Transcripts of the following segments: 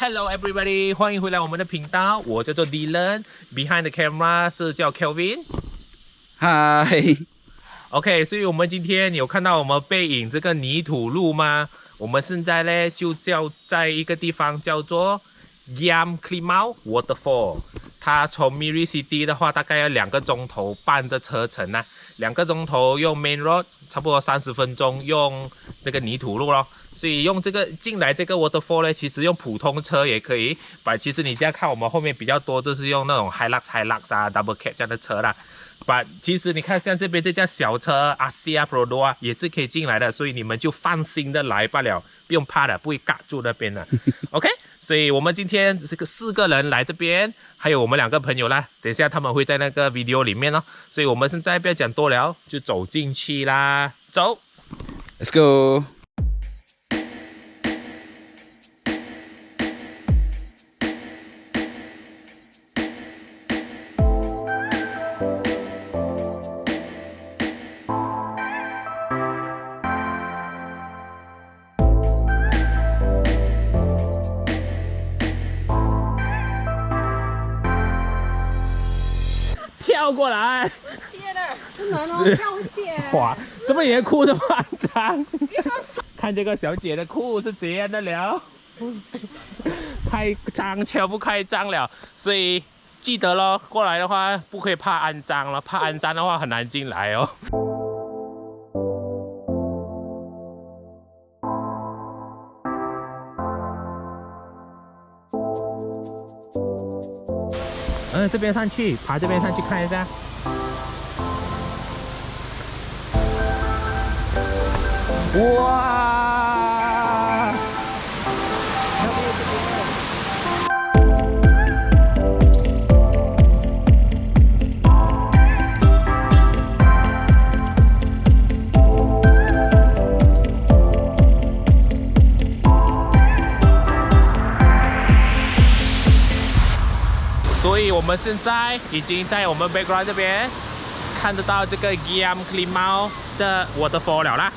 Hello everybody， 欢迎回来我们的频道，我叫做 Dylan，Behind the camera 是叫 Kelvin。嗨 OK， 所以我们今天你有看到我们背影这个泥土路吗？我们现在呢就在一个地方叫做 Giam Climau Waterfall。它从 Miri City 的话，大概要2个钟头半的车程啊，2个钟头用 Main Road， 差不多30分钟用这个泥土路咯。所以用这个进来这个 waterfall 呢，其实用普通车也可以。其实你这样看，我们后面比较多都是用那种 Hilux 啊、Double Cab 这样的车啦。其实你看像这边这架小车 Asia Pro 啊，也是可以进来的，所以你们就放心的来罢了，不用怕的，不会尬住那边的。OK， 所以我们今天这个4个人来这边，还有我们2个朋友啦。等一下他们会在那个 video 里面哦。所以我们现在不要讲多了，就走进去啦，走 ，Let's go。跳过来。天哪，这难哦，跳点。哇，怎么你的裤这么脏？看这个小姐的裤是怎样的了？太脏，全部太脏了。所以记得咯，过来的话不可以怕肮脏了，怕肮脏的话很难进来哦。这边上去，爬这边上去看一下。哇！所以我们现在已经在我们 background 这边看得到这个 Giam Climau 的 waterfall 了啦。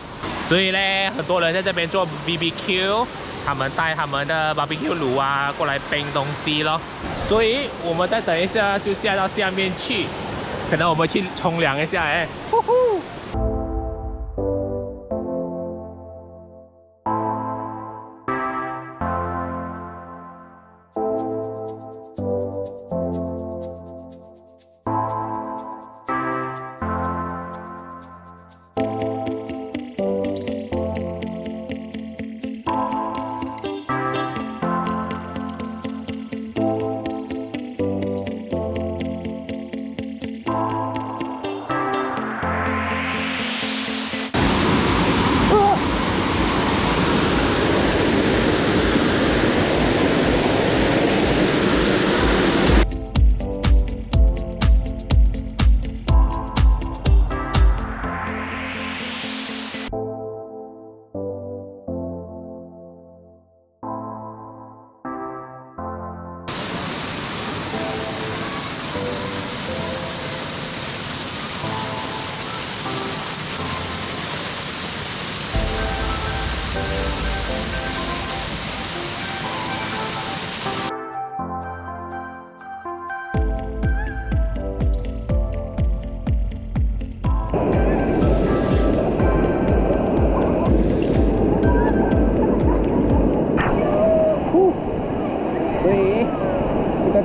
所以呢，很多人在这边做 BBQ， 他们带他们的 BBQ 炉啊过来冰东西咯。所以我们再等一下就下到下面去，可能我们去冲凉一下呼呼。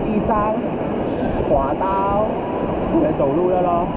地上滑到不能走路了咯。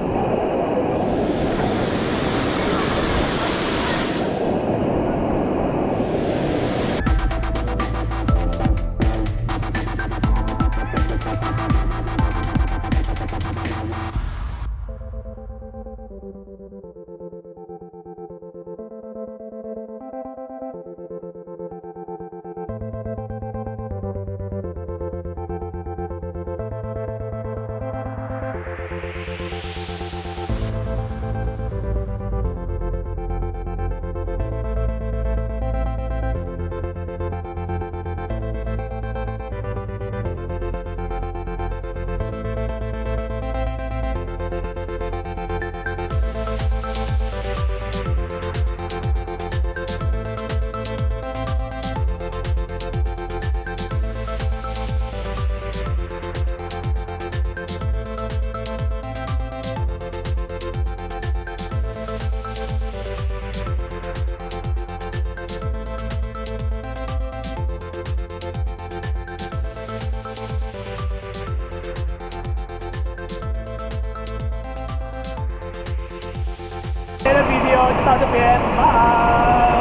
到这边，拜。